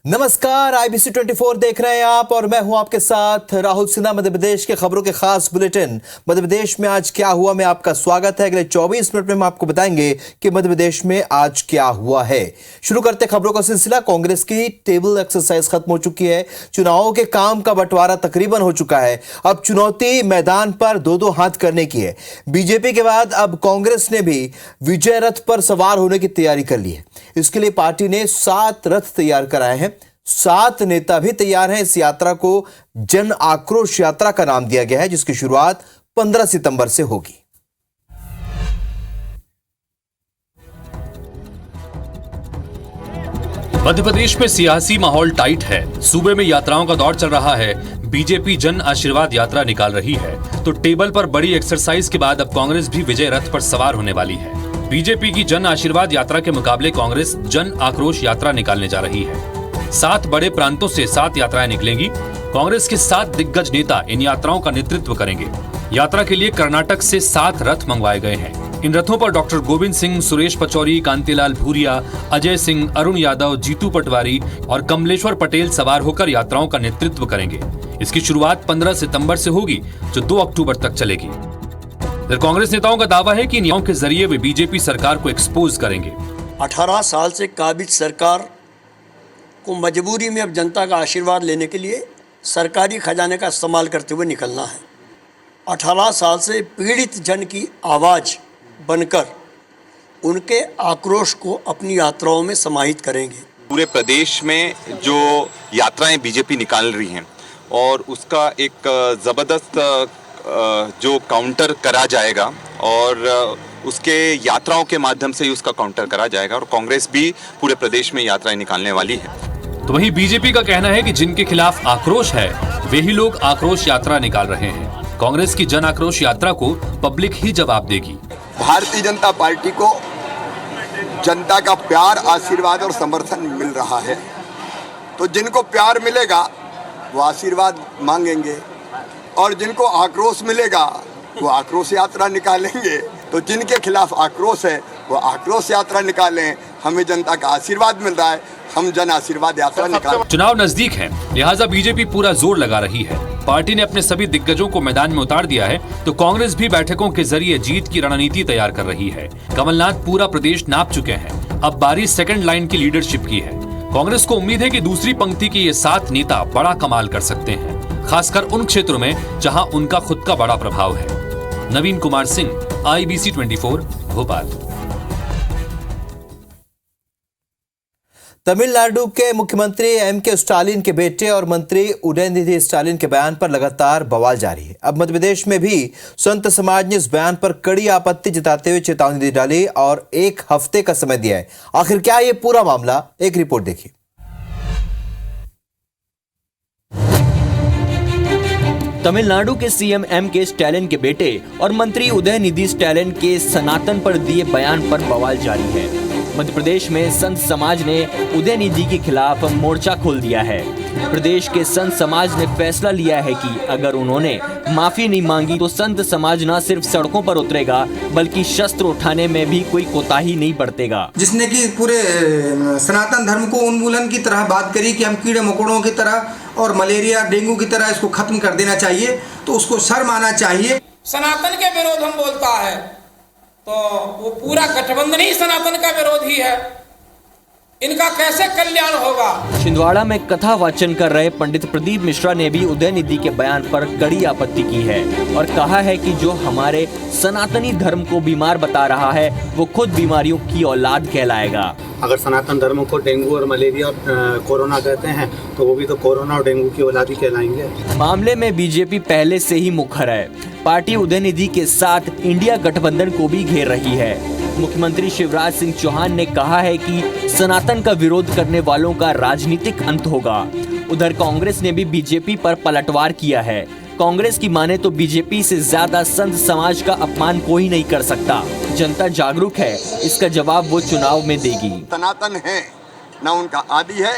नमस्कार, IBC 24 देख रहे हैं आप और मैं हूं आपके साथ राहुल सिन्हा। मध्य प्रदेश के खबरों के खास बुलेटिन मध्य प्रदेश में आज क्या हुआ में आपका स्वागत है। अगले 24 मिनट में हम आपको बताएंगे कि मध्य प्रदेश में आज क्या हुआ है। शुरू करते खबरों का सिलसिला। कांग्रेस की टेबल एक्सरसाइज खत्म हो चुकी है। चुनावों के काम का बंटवारा तकरीबन हो चुका है। अब चुनौती मैदान पर दो दो हाथ करने की है। बीजेपी के बाद अब कांग्रेस ने भी विजय रथ पर सवार होने की तैयारी कर ली है। इसके लिए पार्टी ने 7 रथ तैयार कराए हैं। 7 नेता भी तैयार हैं। इस यात्रा को जन आक्रोश यात्रा का नाम दिया गया है, जिसकी शुरुआत 15 सितंबर से होगी। मध्य प्रदेश में सियासी माहौल टाइट है। सूबे में यात्राओं का दौर चल रहा है। बीजेपी जन आशीर्वाद यात्रा निकाल रही है तो टेबल पर बड़ी एक्सरसाइज के बाद अब कांग्रेस भी विजय रथ पर सवार होने वाली है। बीजेपी की जन आशीर्वाद यात्रा के मुकाबले कांग्रेस जन आक्रोश यात्रा निकालने जा रही है। 7 बड़े प्रांतों से 7 यात्राएं निकलेंगी। कांग्रेस के 7 दिग्गज नेता इन यात्राओं का नेतृत्व करेंगे। यात्रा के लिए कर्नाटक से 7 रथ मंगवाए गए हैं। इन रथों पर डॉक्टर गोविंद सिंह, सुरेश पचौरी, कांतिलाल भूरिया, अजय सिंह, अरुण यादव, जीतू पटवारी और कमलेश्वर पटेल सवार होकर यात्राओं का नेतृत्व करेंगे। इसकी शुरुआत 15 सितंबर से होगी, जो 2 अक्टूबर तक चलेगी। कांग्रेस नेताओं का दावा है कि इन यात्राओं के जरिए वे बीजेपी सरकार को एक्सपोज करेंगे। 18 साल से काबिज सरकार को मजबूरी में अब जनता का आशीर्वाद लेने के लिए सरकारी खजाने का इस्तेमाल करते हुए निकलना है। 18 साल से पीड़ित जन की आवाज़ बनकर उनके आक्रोश को अपनी यात्राओं में समाहित करेंगे। पूरे प्रदेश में जो यात्राएं बीजेपी निकाल रही हैं और उसका एक ज़बरदस्त जो काउंटर करा जाएगा और उसके यात्राओं के माध्यम से ही उसका काउंटर करा जाएगा और कांग्रेस भी पूरे प्रदेश में यात्राएं निकालने वाली है। तो वहीं बीजेपी का कहना है कि जिनके खिलाफ आक्रोश है वे ही लोग आक्रोश यात्रा निकाल रहे हैं। कांग्रेस की जन आक्रोश यात्रा को पब्लिक ही जवाब देगी। भारतीय जनता पार्टी को जनता का प्यार, आशीर्वाद और समर्थन मिल रहा है, तो जिनको प्यार मिलेगा वो आशीर्वाद मांगेंगे और जिनको आक्रोश मिलेगा वो आक्रोश यात्रा निकालेंगे। तो जिनके खिलाफ आक्रोश है वो आक्रोश यात्रा निकालें। हमें जनता का आशीर्वाद मिल रहा है, हम जन आशीर्वाद यात्रा निकालें। चुनाव नजदीक है, लिहाजा बीजेपी पूरा जोर लगा रही है। पार्टी ने अपने सभी दिग्गजों को मैदान में उतार दिया है तो कांग्रेस भी बैठकों के जरिए जीत की रणनीति तैयार कर रही है। कमलनाथ पूरा प्रदेश नाप चुके हैं। अब बारी सेकंड लाइन की लीडरशिप की है। कांग्रेस को उम्मीद है कि दूसरी पंक्ति के ये 7 नेता बड़ा कमाल कर सकते हैं, खासकर उन क्षेत्रों में जहां उनका खुद का बड़ा प्रभाव है। नवीन कुमार सिंह, IBC 24, भोपाल। तमिलनाडु के मुख्यमंत्री M.K. स्टालिन के बेटे और मंत्री उदयनिधि स्टालिन के बयान पर लगातार बवाल जारी है। अब मध्य प्रदेश में भी संत समाज ने इस बयान पर कड़ी आपत्ति जताते हुए चेतावनी दी डाली और 1 हफ्ते का समय दिया है। आखिर क्या ये पूरा मामला, एक रिपोर्ट देखिए। तमिलनाडु के सीएम M.K. स्टालिन के बेटे और मंत्री उदयनिधि स्टालिन के सनातन पर दिए बयान पर बवाल जारी है। मध्य प्रदेश में संत समाज ने उदयनिधि के खिलाफ मोर्चा खोल दिया है। प्रदेश के संत समाज ने फैसला लिया है कि अगर उन्होंने माफी नहीं मांगी तो संत समाज न सिर्फ सड़कों पर उतरेगा बल्कि शस्त्र उठाने में भी कोई कोताही नहीं बरतेगा। जिसने कि पूरे सनातन धर्म को उन्मूलन की तरह बात करी कि हम कीड़े मकोड़ों की तरह और मलेरिया, डेंगू की तरह इसको खत्म कर देना चाहिए, तो उसको शर्म आना चाहिए। सनातन के विरोध हम बोलता है तो वो पूरा गठबंधन ही सनातन का विरोधी है। इनका कैसे कल्याण होगा। छिंदवाड़ा में कथा वाचन कर रहे पंडित प्रदीप मिश्रा ने भी उदयनिधि के बयान पर कड़ी आपत्ति की है और कहा है कि जो हमारे सनातनी धर्म को बीमार बता रहा है वो खुद बीमारियों की औलाद कहलाएगा। अगर सनातन धर्म को डेंगू और मलेरिया और कोरोना कहते हैं तो वो भी तो कोरोना और डेंगू की औलाद ही कहलाएंगे। मामले में बीजेपी पहले से ही मुखर है। पार्टी उदयनिधि के साथ इंडिया गठबंधन को भी घेर रही है। मुख्यमंत्री शिवराज सिंह चौहान ने कहा है कि सनातन का विरोध करने वालों का राजनीतिक अंत होगा। उधर कांग्रेस ने भी बीजेपी पर पलटवार किया है। कांग्रेस की माने तो बीजेपी से ज्यादा संत समाज का अपमान कोई नहीं कर सकता। जनता जागरूक है, इसका जवाब वो चुनाव में देगी। सनातन है, ना उनका आदि है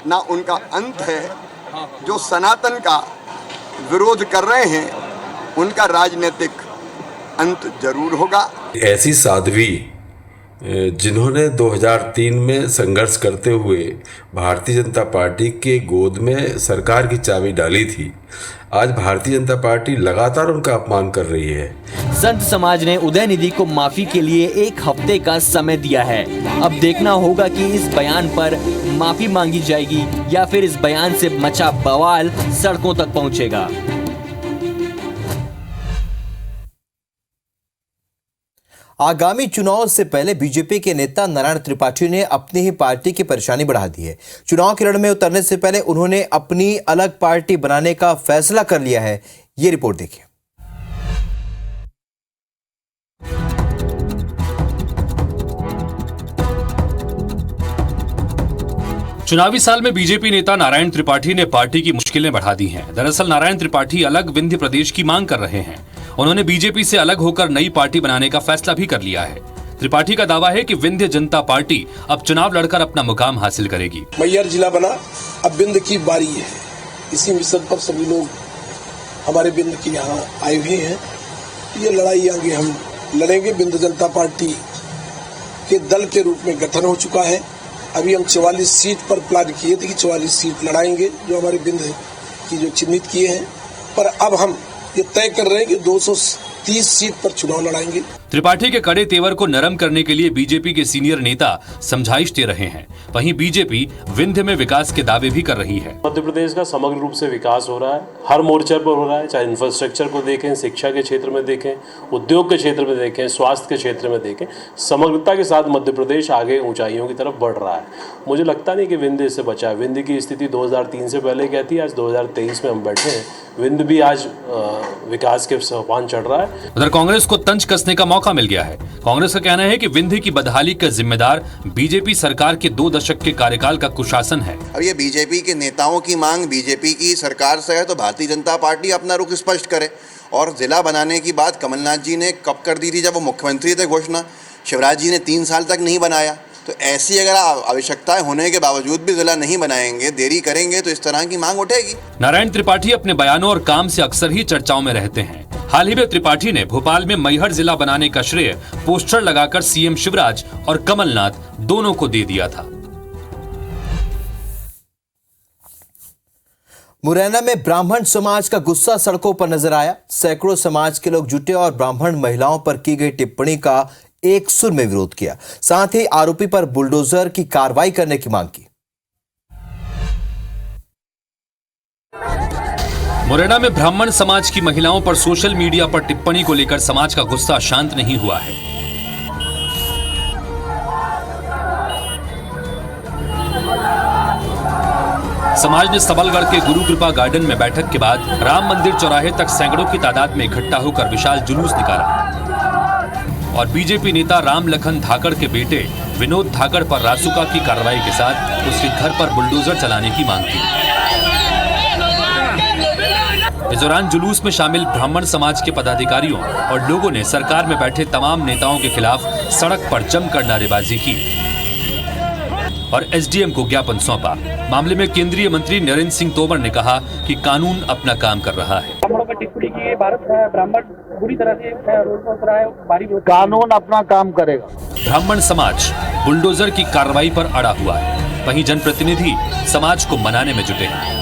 ना उनका अंत है। जो सनातन का विरोध कर रहे हैं उनका राजनीतिक अंत जरूर होगा। ऐसी साध्वी जिन्होंने 2003 में संघर्ष करते हुए भारतीय जनता पार्टी के गोद में सरकार की चाबी डाली थी, आज भारतीय जनता पार्टी लगातार उनका अपमान कर रही है। संत समाज ने उदयनिधि को माफी के लिए 1 हफ्ते का समय दिया है। अब देखना होगा कि इस बयान पर माफी मांगी जाएगी या फिर इस बयान से मचा बवाल सड़कों तक पहुंचेगा। आगामी चुनाव से पहले बीजेपी के नेता नारायण त्रिपाठी ने अपनी ही पार्टी की परेशानी बढ़ा दी है। चुनाव की रण में उतरने से पहले उन्होंने अपनी अलग पार्टी बनाने का फैसला कर लिया है। ये रिपोर्ट देखिए। चुनावी साल में बीजेपी नेता नारायण त्रिपाठी ने पार्टी की मुश्किलें बढ़ा दी हैं। दरअसल नारायण त्रिपाठी अलग विंध्य प्रदेश की मांग कर रहे हैं। उन्होंने बीजेपी से अलग होकर नई पार्टी बनाने का फैसला भी कर लिया है। त्रिपाठी का दावा है कि विंध्य जनता पार्टी अब चुनाव लड़कर अपना मुकाम हासिल करेगी। मैहर जिला बना, अब विंध्य की बारी है। इसी मिशन पर सभी लोग हमारे विंध्य के यहाँ आए हुए हैं। ये लड़ाई आगे हम लड़ेंगे। विंध्य जनता पार्टी के दल के रूप में गठन हो चुका है। अभी हम 44 सीट पर प्लान किए थे कि 44 सीट लड़ाएंगे, जो हमारे विंध्य की जो चिन्हित किए हैं। पर अब हम ये तय कर रहे हैं कि 230 सीट पर चुनाव लड़ाएंगे। त्रिपाठी के कड़े तेवर को नरम करने के लिए बीजेपी के सीनियर नेता समझाइश दे रहे हैं। वहीं बीजेपी विंध्य में विकास के दावे भी कर रही है। मध्य प्रदेश का समग्र रूप से विकास हो रहा है, हर मोर्चे पर हो रहा है। चाहे इंफ्रास्ट्रक्चर को देखें, शिक्षा के क्षेत्र में देखें, उद्योग के क्षेत्र में देखें, स्वास्थ्य के क्षेत्र में देखें, समग्रता के साथ मध्य प्रदेश आगे ऊंचाइयों की तरफ बढ़ रहा है। मुझे लगता नहीं कि विंध्य इससे बचा है। विंध्य की स्थिति 2003 से पहले क्या थी, आज 2023 में हम बैठे हैं। विंध्य भी आज विकास के सोपान चढ़ रहा है। उधर कांग्रेस को तंज कसने का मौका मिल गया है। कांग्रेस का कहना है कि विंध्य की बदहाली का जिम्मेदार बीजेपी सरकार के 2 दशक के कार्यकाल का कुशासन है। अब ये बीजेपी के नेताओं की मांग बीजेपी की सरकार से है, तो भारतीय जनता पार्टी अपना रुख स्पष्ट करे। और जिला बनाने की बात कमलनाथ जी ने कब कर दी थी, जब वो मुख्यमंत्री थे घोषणा। शिवराज जी ने 3 साल तक नहीं बनाया। तो ऐसी अगर आवश्यकताएं होने के बावजूद भी जिला नहीं बनाएंगे, देरी करेंगे, तो इस तरह की मांग उठेगी। नारायण त्रिपाठी अपने बयानों और काम से अक्सर ही चर्चाओं में रहते हैं। हाल ही में त्रिपाठी ने भोपाल में मैहर जिला बनाने का श्रेय पोस्टर लगाकर सीएम शिवराज और कमलनाथ दोनों को दे दिया था। मुरैना में ब्राह्मण समाज का गुस्सा सड़कों पर नजर आया। सैकड़ों समाज के लोग जुटे और ब्राह्मण महिलाओं पर की गई टिप्पणी का एक सुर में विरोध किया। साथ ही आरोपी पर बुलडोजर की कार्रवाई करने की मांग की। मुरैना में ब्राह्मण समाज की महिलाओं पर सोशल मीडिया पर टिप्पणी को लेकर समाज का गुस्सा शांत नहीं हुआ है। समाज ने सबलगढ़ के गुरु कृपा गार्डन में बैठक के बाद राम मंदिर चौराहे तक सैकड़ों की तादाद में इकट्ठा होकर विशाल जुलूस निकाला और बीजेपी नेता राम लखन धाकड़ के बेटे विनोद धाकड़ पर रासुका की कार्रवाई के साथ उसके घर पर बुलडोजर चलाने की मांग की। इस दौरान जुलूस में शामिल ब्राह्मण समाज के पदाधिकारियों और लोगों ने सरकार में बैठे तमाम नेताओं के खिलाफ सड़क पर जमकर नारेबाजी की और एसडीएम को ज्ञापन सौंपा। मामले में केंद्रीय मंत्री नरेंद्र सिंह तोमर ने कहा कि कानून अपना काम कर रहा है। बुरी तरह से कानून अपना काम करेगा। ब्राह्मण समाज बुलडोजर की कार्रवाई पर अड़ा हुआ है। वहीं जनप्रतिनिधि समाज को मनाने में जुटे हैं।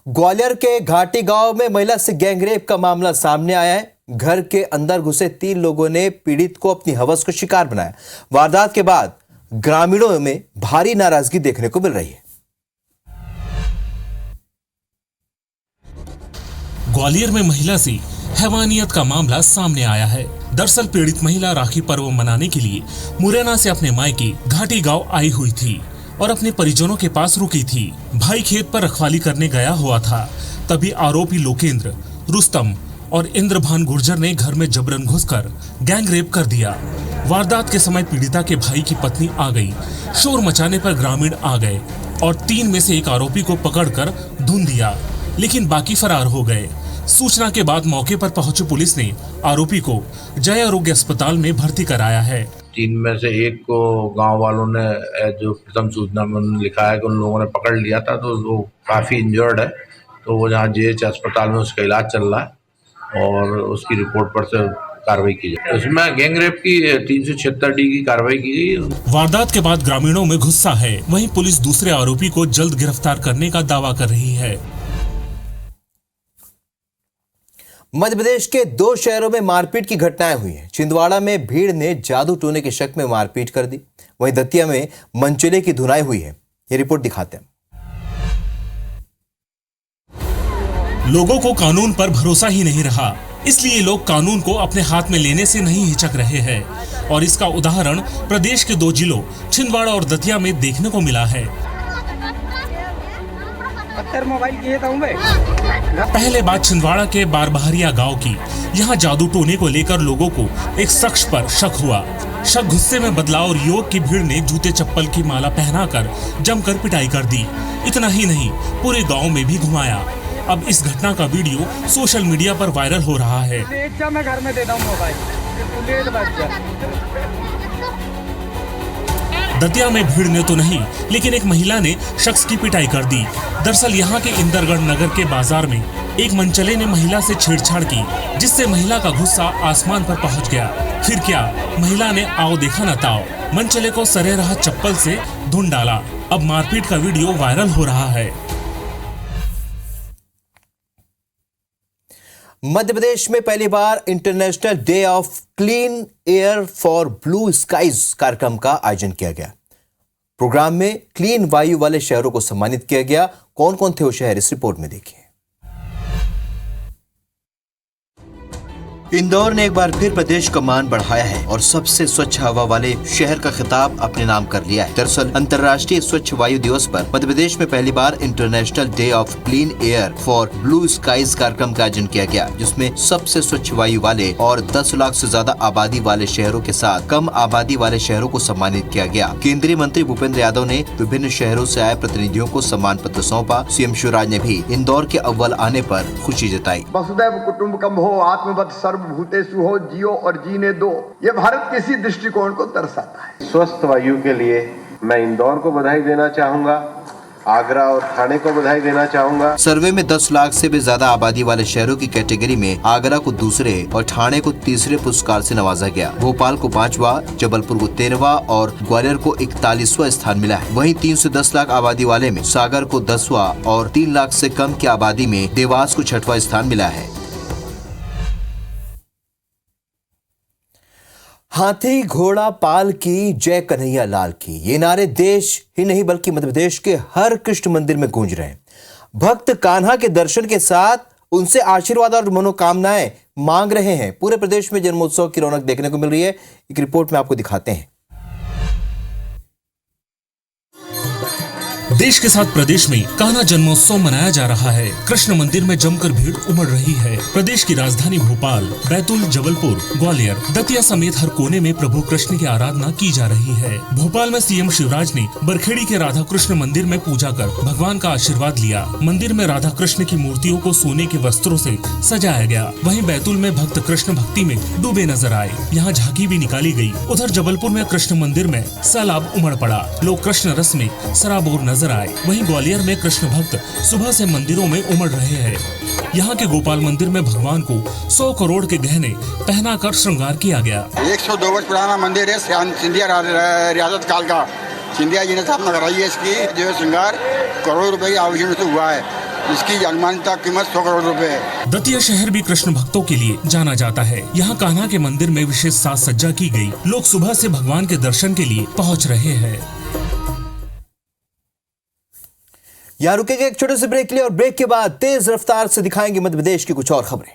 ग्वालियर के घाटी गांव में महिला से गैंगरेप का मामला सामने आया है। घर के अंदर घुसे 3 लोगों ने पीड़ित को अपनी हवस का शिकार बनाया। वारदात के बाद ग्रामीणों में भारी नाराजगी देखने को मिल रही है। ग्वालियर में महिला से हैवानियत का मामला सामने आया है। दरअसल पीड़ित महिला राखी पर्व मनाने के लिए मुरैना से अपने मायके घाटी गांव आई हुई थी और अपने परिजनों के पास रुकी थी। भाई खेत पर रखवाली करने गया हुआ था, तभी आरोपी लोकेंद्र, रुस्तम और इंद्रभान गुर्जर ने घर में जबरन घुसकर गैंगरेप कर दिया। वारदात के समय पीड़िता के भाई की पत्नी आ गई। शोर मचाने पर ग्रामीण आ गए और 3 में से एक आरोपी को पकड़कर धुन दिया, लेकिन बाकी फरार हो गए। सूचना के बाद मौके पर पहुंची पुलिस ने आरोपी को जय आरोग्य अस्पताल में भर्ती कराया है। 3 में से एक को गांव वालों ने जो प्रथम सूचना में उन्होंने लिखा है कि उन लोगों ने पकड़ लिया था, तो वो काफ़ी इंजर्ड है, तो वो जहाँ जीएच अस्पताल में उसका इलाज चल रहा है और उसकी रिपोर्ट पर से कार्रवाई की जाए। उसमें गैंगरेप की 376D की कार्रवाई की गई। वारदात के बाद ग्रामीणों में गुस्सा है, वहीं पुलिस दूसरे आरोपी को जल्द गिरफ्तार करने का दावा कर रही है। मध्य प्रदेश के 2 शहरों में मारपीट की घटनाएं हुई हैं। छिंदवाड़ा में भीड़ ने जादू टोने के शक में मारपीट कर दी, वहीं दतिया में मनचले की धुनाई हुई है। ये रिपोर्ट दिखाते हैं। लोगों को कानून पर भरोसा ही नहीं रहा, इसलिए लोग कानून को अपने हाथ में लेने से नहीं हिचक रहे हैं और इसका उदाहरण प्रदेश के 2 जिलों छिंदवाड़ा और दतिया में देखने को मिला है। पहले बात छिंदवाड़ा के बारबहरिया गांव की। यहाँ जादू टोने को लेकर लोगों को एक शख्स पर शक हुआ। शक गुस्से में बदला और युवक की भीड़ ने जूते चप्पल की माला पहनाकर जमकर पिटाई कर दी। इतना ही नहीं, पूरे गांव में भी घुमाया। अब इस घटना का वीडियो सोशल मीडिया पर वायरल हो रहा है। मैं घर में देता हूं मोबाइल। दतिया में भीड़ ने तो नहीं, लेकिन एक महिला ने शख्स की पिटाई कर दी। दरअसल यहाँ के इंदरगढ़ नगर के बाजार में एक मनचले ने महिला से छेड़छाड़ की, जिससे महिला का गुस्सा आसमान पर पहुँच गया। फिर क्या, महिला ने आओ देखा न ताओ, मनचले को सरे रहा चप्पल से धुन डाला। अब मारपीट का वीडियो वायरल हो रहा है। मध्य प्रदेश में पहली बार international day of clean air for blue skies कार्यक्रम का आयोजन किया गया। प्रोग्राम में क्लीन वायु वाले शहरों को सम्मानित किया गया। कौन कौन थे वो शहर, इस रिपोर्ट में देखिए। इंदौर ने एक बार फिर प्रदेश का मान बढ़ाया है और सबसे स्वच्छ हवा वाले शहर का खिताब अपने नाम कर लिया है। दरअसल अंतर्राष्ट्रीय स्वच्छ वायु दिवस पर मध्य प्रदेश में पहली बार international day of clean air for blue skies कार्यक्रम का आयोजन किया गया, जिसमें सबसे स्वच्छ वायु वाले और 10 लाख से ज्यादा आबादी वाले शहरों के साथ कम आबादी वाले शहरों को सम्मानित किया गया। केंद्रीय मंत्री भूपेंद्र यादव ने विभिन्न शहरों से आए प्रतिनिधियों को सम्मान पत्र सौंपा। सीएम शिवराज ने भी इंदौर के अव्वल आने पर खुशी जताई। वसुदैव कुटुंबकम हो, आत्मवत् सर्वभूतेषु हो, जियो और जीने दो, ये भारत के इसी दृष्टिकोण को दर्शाता है। स्वस्थ वायु के लिए मैं इंदौर को बधाई देना चाहूंगा, आगरा और ठाणे को बधाई देना चाहूंगा। सर्वे में 10 लाख से भी ज्यादा आबादी वाले शहरों की कैटेगरी में आगरा को दूसरे और ठाणे को तीसरे पुरस्कार से नवाजा गया। भोपाल को 5वां, जबलपुर को 13वां और ग्वालियर को 41वां स्थान मिला है। वहीं 3 से 10 लाख आबादी वाले में सागर को 10वां और 3 लाख से कम की आबादी में देवास को 6वां स्थान मिला है। हाथी घोड़ा पाल की, जय कन्हैया लाल की, ये नारे देश ही नहीं बल्कि मध्य प्रदेश के हर कृष्ण मंदिर में गूंज रहे हैं। भक्त कान्हा के दर्शन के साथ उनसे आशीर्वाद और मनोकामनाएं मांग रहे हैं। पूरे प्रदेश में जन्मोत्सव की रौनक देखने को मिल रही है। एक रिपोर्ट में आपको दिखाते हैं। देश के साथ प्रदेश में कान्हा जन्मोत्सव मनाया जा रहा है। कृष्ण मंदिर में जमकर भीड़ उमड़ रही है। प्रदेश की राजधानी भोपाल, बैतूल, जबलपुर, ग्वालियर, दतिया समेत हर कोने में प्रभु कृष्ण की आराधना की जा रही है। भोपाल में सीएम शिवराज ने बरखेड़ी के राधा कृष्ण मंदिर में पूजा कर भगवान का आशीर्वाद लिया। मंदिर में राधा कृष्ण की मूर्तियों को सोने के वस्त्रों से सजाया गया। वहीं बैतूल में भक्त कृष्ण भक्ति में डूबे नजर आए। यहाँ झांकी भी निकाली गई। उधर जबलपुर में कृष्ण मंदिर में सैलाब उमड़ पड़ा। लोग कृष्ण रस में सराबोर नजर आए। वहीं ग्वालियर में कृष्ण भक्त सुबह से मंदिरों में उमड़ रहे हैं। यहाँ के गोपाल मंदिर में भगवान को 100 करोड़ के गहने पहनाकर श्रृंगार किया गया। 102 वर्ष पुराना मंदिर है, सिंधिया रियासत काल का। सिंधिया जी ने स्थापना कराई है। इसकी जो श्रृंगार करोड़ रुपए की आभूषण से हुआ है। इसकी अनुमानित कीमत 100 करोड़ रुपए है। दतिया शहर भी कृष्ण भक्तों के लिए जाना जाता है। यहाँ कान्हा के मंदिर में विशेष साज सज्जा की गई। लोग सुबह से भगवान के दर्शन के लिए पहुँच रहे हैं। यहाँ रुकेंगे एक छोटे से ब्रेक के लिए और ब्रेक के बाद तेज रफ्तार से दिखाएंगे मध्य प्रदेश की कुछ और खबरें।